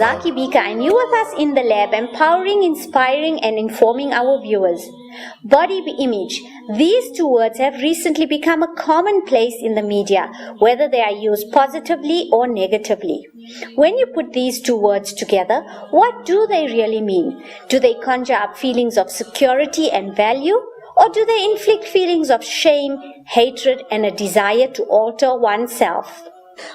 Zakira Bhika, and you with us in the lab, empowering, inspiring, and informing our viewers. Body image. These two words have recently become a commonplace in the media, whether they are used positively or negatively. When you put these two words together, what do they really mean? Do they conjure up feelings of security and value? Or do they inflict feelings of shame, hatred, and a desire to alter oneself?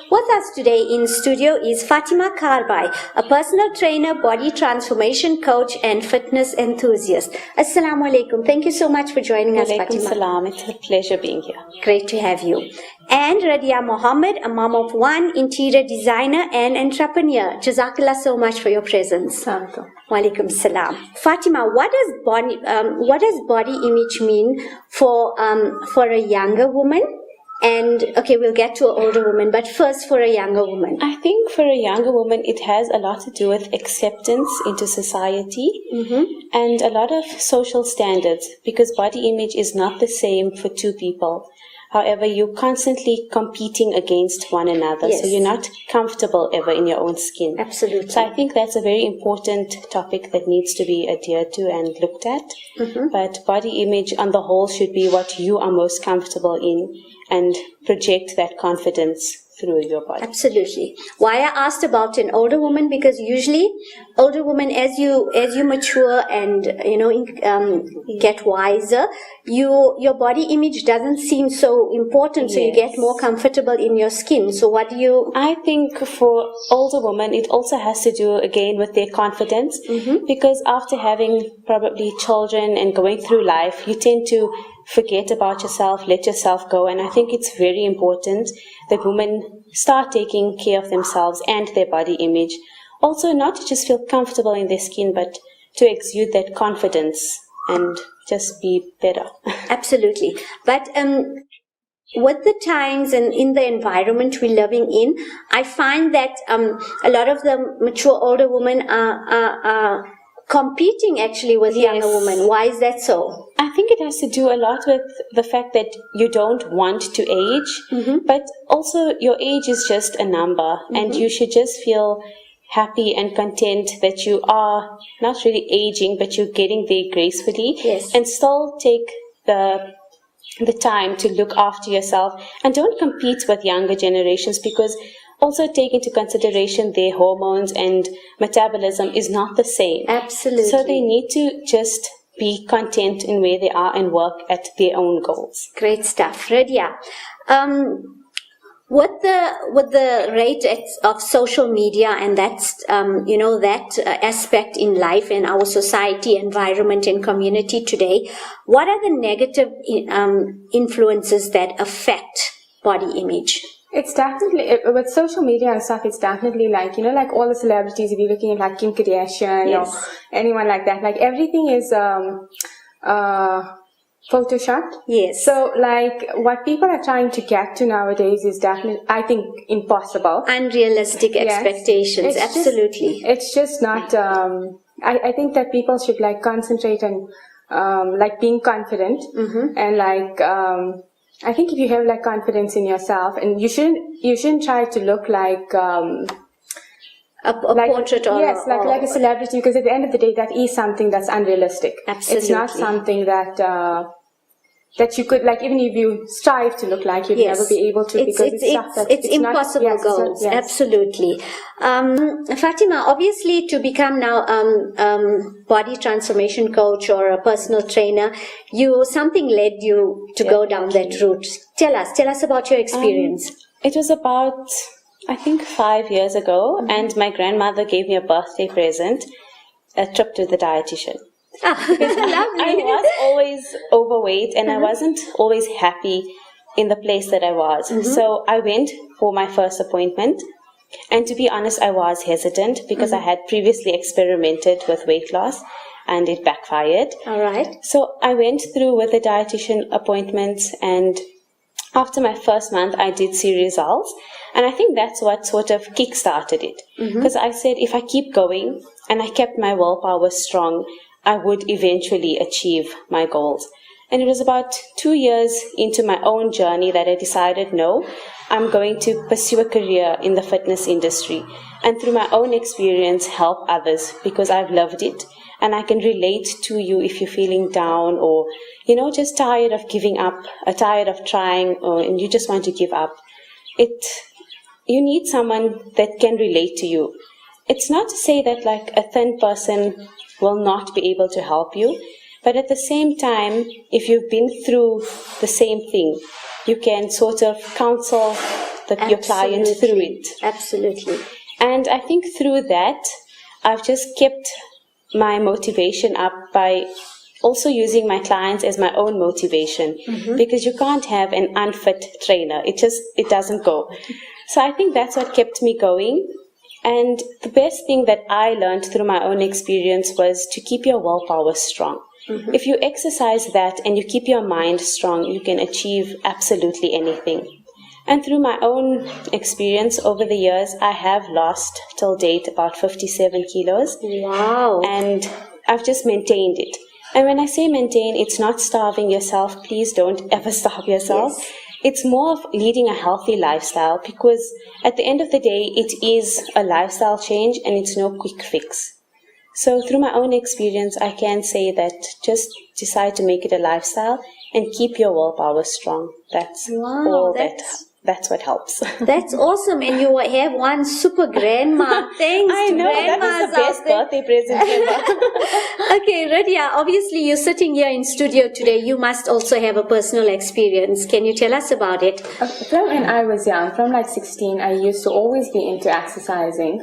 With us today in studio is Fatima Kharbai, a personal trainer, body transformation coach, and fitness enthusiast. Assalamu alaikum. Thank you so much for joining us, Fatima. Alaikum salam. It's a pleasure being here. Great to have you. And Radhiyya Mohamed, a mom of one, interior designer and entrepreneur. Jazakallah so much for your presence. Walaikum salam. Fatima, what does body image mean for a younger woman? And okay, we'll get to an older woman, but first for a younger woman. I think for a younger woman, it has a lot to do with acceptance into society and a lot of social standards, because body image is not the same for two people. However, you're constantly competing against one another, so you're not comfortable ever in your own skin. Absolutely. So I think that's a very important topic that needs to be adhered to and looked at. But body image on the whole should be what you are most comfortable in, and project that confidence through your body. Absolutely. Why I asked about an older woman, because usually older women, as you mature and get wiser, your body image doesn't seem so important, so you get more comfortable in your skin. So what do you? I think for older women, it also has to do again with their confidence, because after having probably children and going through life, you tend to forget about yourself, let yourself go. And I think it's very important that women start taking care of themselves and their body image. Also, not to just feel comfortable in their skin, but to exude that confidence and just be better. Absolutely. But with the times and in the environment we're living in, I find that a lot of the mature older women are competing actually with younger women. Why is that so? I think it has to do a lot with the fact that you don't want to age, but also your age is just a number, and you should just feel happy and content that you are not really aging, but you're getting there gracefully, and still take the time to look after yourself, and don't compete with younger generations, because also take into consideration their hormones and metabolism is not the same. Absolutely. So they need to just be content in where they are and work at their own goals. Great stuff. Radhiyya, with the rate of social media and that's that aspect in life and our society, environment, and community today, what are the negative influences that affect body image? It's definitely, with social media and stuff, it's definitely like, like all the celebrities, if you're looking at like Kim Kardashian or anyone like that, like everything is photoshopped. Yes. So like what people are trying to get to nowadays is definitely, I think, impossible. Unrealistic expectations. Absolutely. It's just not, I think that people should like concentrate on like being confident and like, I think if you have like confidence in yourself, and you shouldn't try to look like a portrait or like a celebrity, because at the end of the day that is something that's unrealistic. Absolutely. It's not something that you could, like, even if you strive to look like, you'd never be able to, because it's impossible goals. Absolutely. Fatima, obviously to become now body transformation coach or a personal trainer, something led you to go down that route. Tell us about your experience. It was about, I think, 5 years ago, and my grandmother gave me a birthday present, a trip to the dietitian. I was always overweight, and I wasn't always happy in the place that I was. So I went for my first appointment, and to be honest, I was hesitant because I had previously experimented with weight loss and it backfired. All right. So I went through with the dietitian appointments, and after my first month, I did see results. And I think that's what sort of kick-started it. Because I said, if I keep going and I kept my willpower strong, I would eventually achieve my goals. And it was about 2 years into my own journey that I decided, no, I'm going to pursue a career in the fitness industry. And through my own experience, help others because I've loved it. And I can relate to you if you're feeling down or, just tired of giving up, or tired of trying, and you just want to give up. You need someone that can relate to you. It's not to say that like a thin person will not be able to help you, but at the same time, if you've been through the same thing, you can sort of counsel your client through it. Absolutely. And I think through that, I've just kept my motivation up by also using my clients as my own motivation, because you can't have an unfit trainer. It doesn't go. So I think that's what kept me going. And the best thing that I learned through my own experience was to keep your willpower strong. If you exercise that and you keep your mind strong, you can achieve absolutely anything. And through my own experience over the years, I have lost till date about 57 kilos. Wow. And I've just maintained it. And when I say maintain, it's not starving yourself. Please don't ever starve yourself. Yes. It's more of leading a healthy lifestyle, because at the end of the day, it is a lifestyle change and it's no quick fix. So through my own experience, I can say that just decide to make it a lifestyle and keep your willpower strong. That's that's what helps. That's awesome. And you have one super grandma. Thanks. I know, that was the best birthday present ever. Okay, Radhiyya, obviously you're sitting here in studio today. You must also have a personal experience. Can you tell us about it? From when I was young, from like 16, I used to always be into exercising.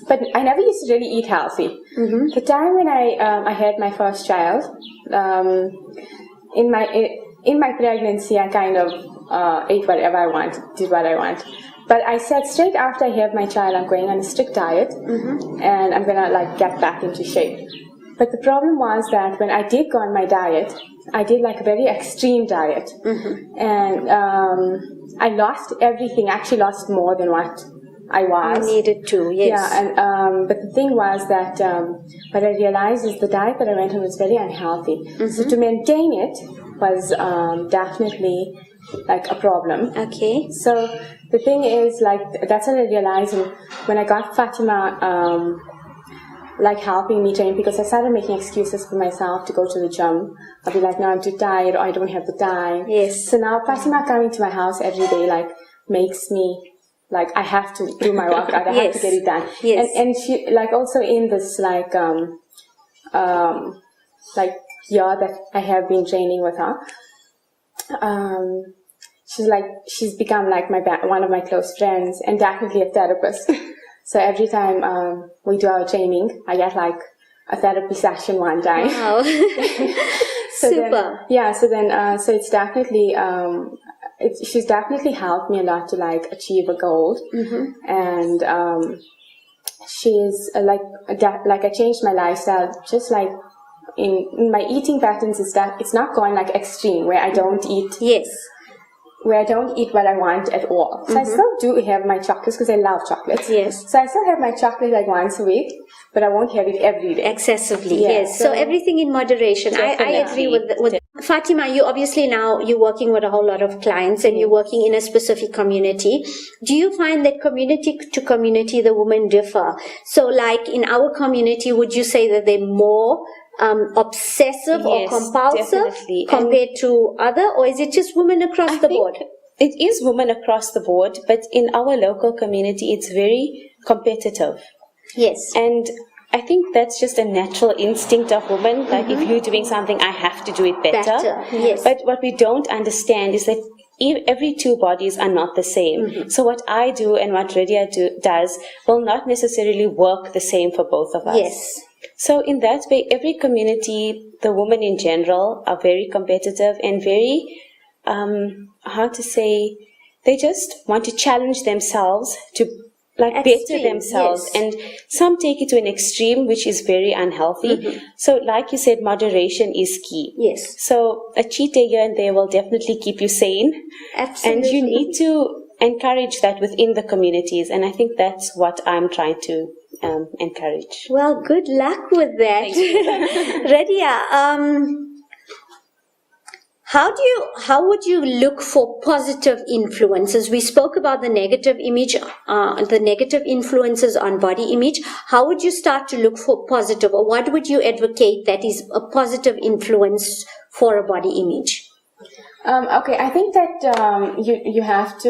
But I never used to really eat healthy. The time when I had my first child, in my pregnancy, I kind of ate whatever I want, did what I want. But I said straight after I had my child, I'm going on a strict diet, and I'm gonna like get back into shape. But the problem was that when I did go on my diet, I did like a very extreme diet, and I lost everything. I actually lost more than what I was. You needed to, yes. Yeah, and but the thing was that what I realized is the diet that I went on was very unhealthy. So to maintain it was definitely like a problem. Okay. So the thing is, like, that's what I realized when I got Fatima like helping me train, because I started making excuses for myself to go to the gym. I'll be like, no, I'm too tired, or I don't have the time. Yes. So now Fatima coming to my house every day like makes me like I have to do my workout. I have to get it done. Yes. And she like also in this like year that I have been training with her, she's become like one of my close friends and definitely a therapist. So every time we do our training, I get like a therapy session one time. Wow. Super. So it's definitely she's definitely helped me a lot to like achieve a goal. And she's like I changed my lifestyle, just like in my eating patterns is that it's not going like extreme where I don't eat. Yes. Where I don't eat what I want at all. So I still do have my chocolates because I love chocolates. Yes. So I still have my chocolate like once a week, but I won't have it every day. Excessively, yes. So everything in moderation. I agree with Fatima. You obviously now you're working with a whole lot of clients and you're working in a specific community. Do you find that community to community the women differ? So like in our community, would you say that they're more obsessive or compulsive compared to other, or is it just women across the board? It is women across the board, but in our local community, it's very competitive. Yes. And I think that's just a natural instinct of women. Like if you're doing something, I have to do it better. Yes. But what we don't understand is that every two bodies are not the same. So what I do and what Radhiyya does will not necessarily work the same for both of us. Yes. So in that way, every community, the women in general are very competitive and very, they just want to challenge themselves to better themselves. Yes. And some take it to an extreme, which is very unhealthy. So like you said, moderation is key. Yes. So a cheat day here and there will definitely keep you sane. Absolutely. And you need to encourage that within the communities. And I think that's what I'm trying to encourage. Well, good luck with that. Radhiyya, How would you look for positive influences? We spoke about the negative image, the negative influences on body image. How would you start to look for positive, or what would you advocate that is a positive influence for a body image? Okay, I think that you have to,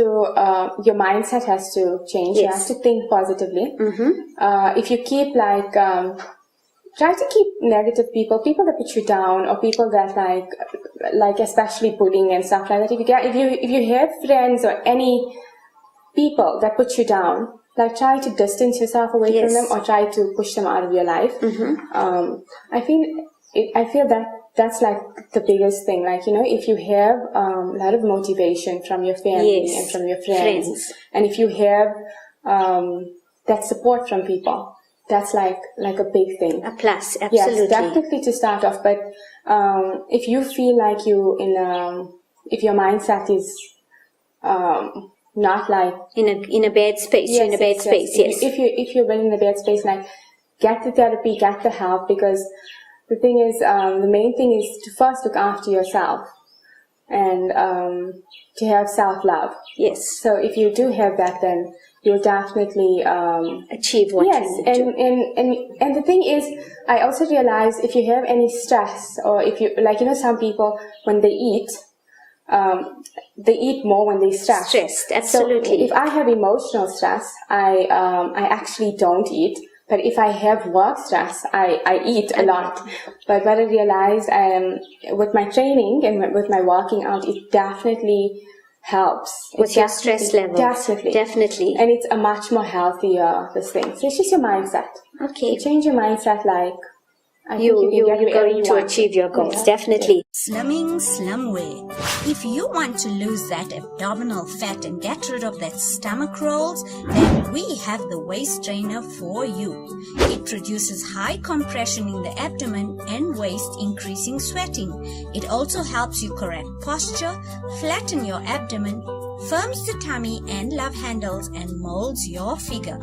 your mindset has to change. Yes. You have to think positively. If you keep try to keep negative people that put you down, or people that like especially bullying and stuff like that. If you have friends or any people that put you down, try to distance yourself away from them, or try to push them out of your life. I feel that that's the biggest thing. If you have a lot of motivation from your family and from your friends, and if you have that support from people, that's like a big thing. A plus, absolutely. Yes, definitely to start off. But if you feel like if your mindset is not in a bad space, yes, you're in a bad space. Yes. If you're in a bad space, get the therapy, get the help, because the thing is, the main thing is to first look after yourself and to have self-love. Yes. So if you do have that, then you'll definitely achieve what you need to. And the thing is, I also realized if you have any stress, or if you some people when they eat more when they stress. Stressed, absolutely. So if I have emotional stress, I actually don't eat. But if I have work stress, I eat a lot. But what I realized with my training and with my working out, it definitely helps. With your stress level. Definitely. And it's a much more healthier, this thing. So it's just your mindset. Okay. You change your mindset, you're going to achieve your goals. Definitely. Slumming Slumway. If you want to lose that abdominal fat and get rid of that stomach rolls, then we have the waist trainer for you. It produces high compression in the abdomen and waist, increasing sweating. It also helps you correct posture, flatten your abdomen, firms the tummy and love handles, and molds your figure.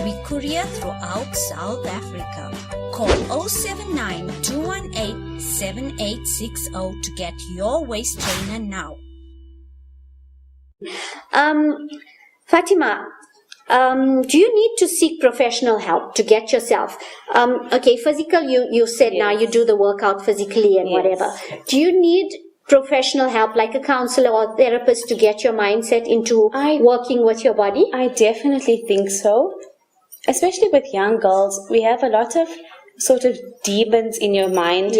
We courier throughout South Africa. Call 079 218 7860 to get your waist trainer now. Fatima, do you need to seek professional help to get yourself? Okay, physical, you said now you do the workout physically and whatever. Do you need professional help like a counselor or therapist to get your mindset into working with your body? I definitely think so. Especially with young girls, we have a lot of sort of demons in your mind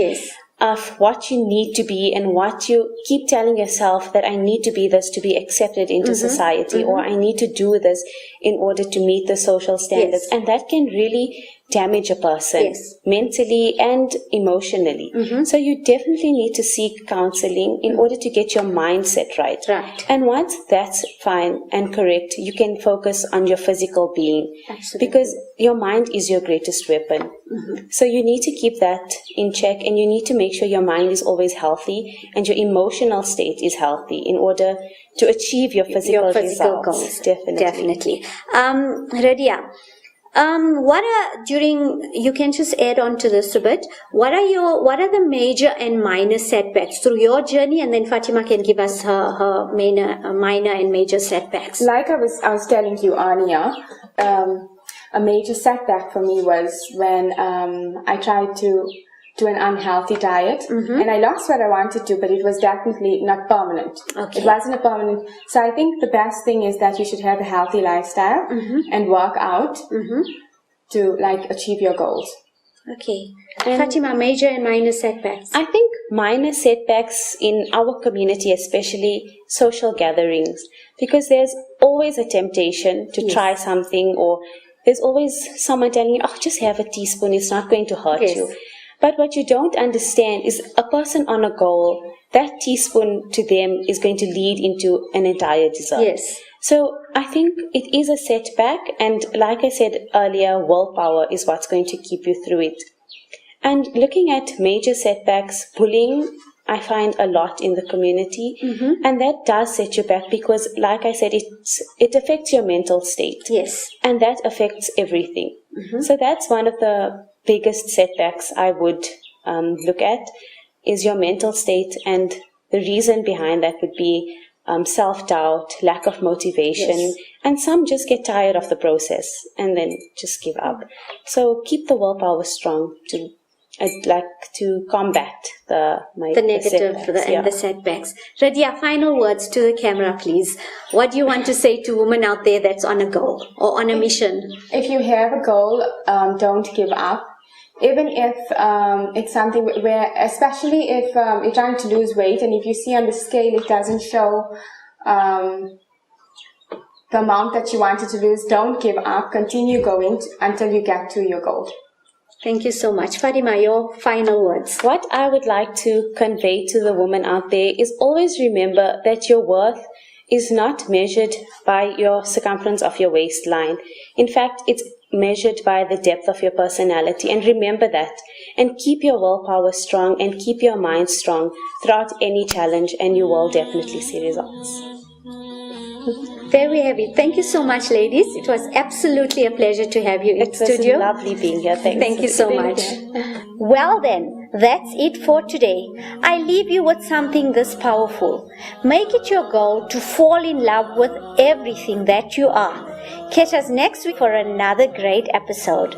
of what you need to be, and what you keep telling yourself that I need to be this to be accepted into society, or I need to do this in order to meet the social standards. And that can really damage a person mentally and emotionally. So you definitely need to seek counseling in order to get your mindset right. And once that's fine and correct, you can focus on your physical being. Because your mind is your greatest weapon. So you need to keep that in check, and you need to make sure your mind is always healthy and your emotional state is healthy in order to achieve your physical results. Goals. Definitely. Radhiyya, you can just add on to this a bit. What are the major and minor setbacks through your journey, and then Fatima can give us her minor and major setbacks. Like I was telling you earlier, a major setback for me was when I tried to do an unhealthy diet, and I lost what I wanted to, but it was definitely not permanent. It wasn't a permanent. So I think the best thing is that you should have a healthy lifestyle and work out to achieve your goals. Okay. And Fatima, major and minor setbacks. I think minor setbacks in our community, especially social gatherings, because there's always a temptation to try something, or there's always someone telling you, oh, just have a teaspoon, it's not going to hurt you. But what you don't understand is a person on a goal, that teaspoon to them is going to lead into an entire dessert. So I think it is a setback, and like I said earlier, willpower is what's going to keep you through it. And looking at major setbacks, bullying, I find a lot in the community, and that does set you back because, like I said, it affects your mental state. And that affects everything. So that's one of the biggest setbacks I would look at, is your mental state and the reason behind that would be self-doubt, lack of motivation, and some just get tired of the process and then just give up. So keep the willpower strong to combat the negative and the setbacks. Radhiyya, final words to the camera, please. What do you want to say to women out there that's on a goal or on a mission? If you have a goal, don't give up. Even if it's something where, especially if you're trying to lose weight and if you see on the scale it doesn't show the amount that you wanted to lose, don't give up. Continue going until you get to your goal. Thank you so much. Fatima, your final words. What I would like to convey to the woman out there is always remember that your worth is not measured by your circumference of your waistline. In fact, it's measured by the depth of your personality, and remember that, and keep your willpower strong and keep your mind strong throughout any challenge, and you will definitely see results. There we have it. Thank you so much, ladies. It was absolutely a pleasure to have you in studio. It was lovely being here. Thank you so much. Well then, that's it for today. I leave you with something this powerful. Make it your goal to fall in love with everything that you are. Catch us next week for another great episode.